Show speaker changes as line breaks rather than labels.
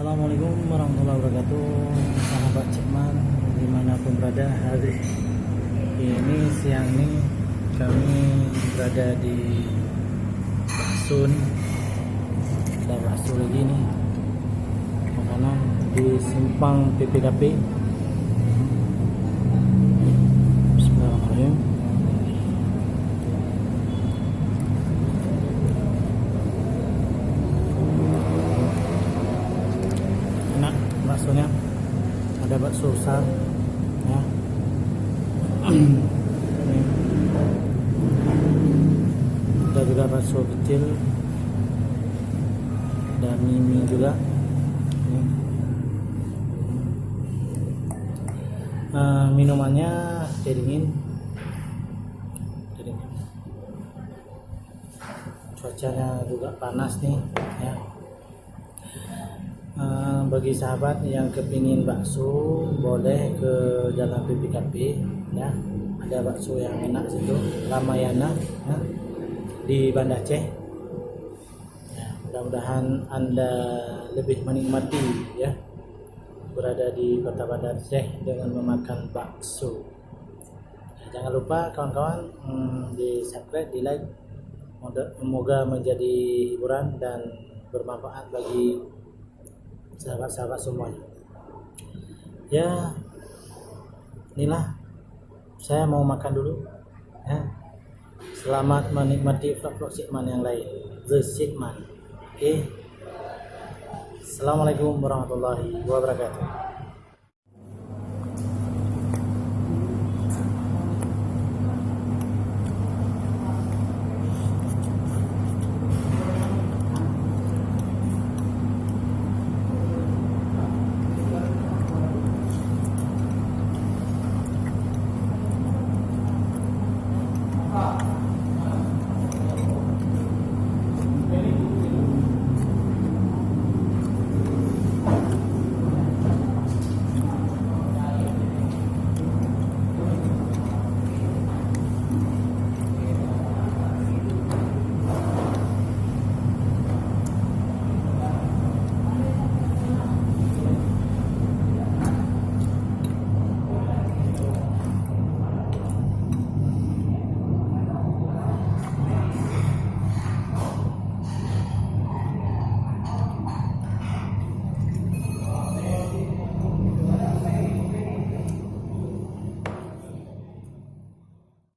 Assalamualaikum warahmatullahi wabarakatuh, sahabat Cikman dimanapun berada. Hari ini siang ini kami berada di bakso nih. Ada bakso lagi nih, makanan di simpang PPKP. Bismillahirrahmanirrahim. Baksonya ada bakso besar ya. Ada juga bakso kecil dan mie juga. Minumannya teh dingin. Cuacanya juga panas nih ya. Bagi sahabat yang kepingin bakso boleh ke Jalan PPKP ya, ada bakso yang enak situ, Ramayana ya, di Banda Aceh ya. Mudah-mudahan Anda lebih menikmati ya berada di kota Banda Aceh dengan memakan bakso ya. Jangan lupa kawan-kawan di subscribe, di like, semoga menjadi hiburan dan bermanfaat bagi sahabat-sahabat semuanya ya. Inilah saya mau makan dulu ya. Selamat menikmati vlog-vlog Cikman yang lain, The Cikman. Oke. Assalamualaikum warahmatullahi wabarakatuh.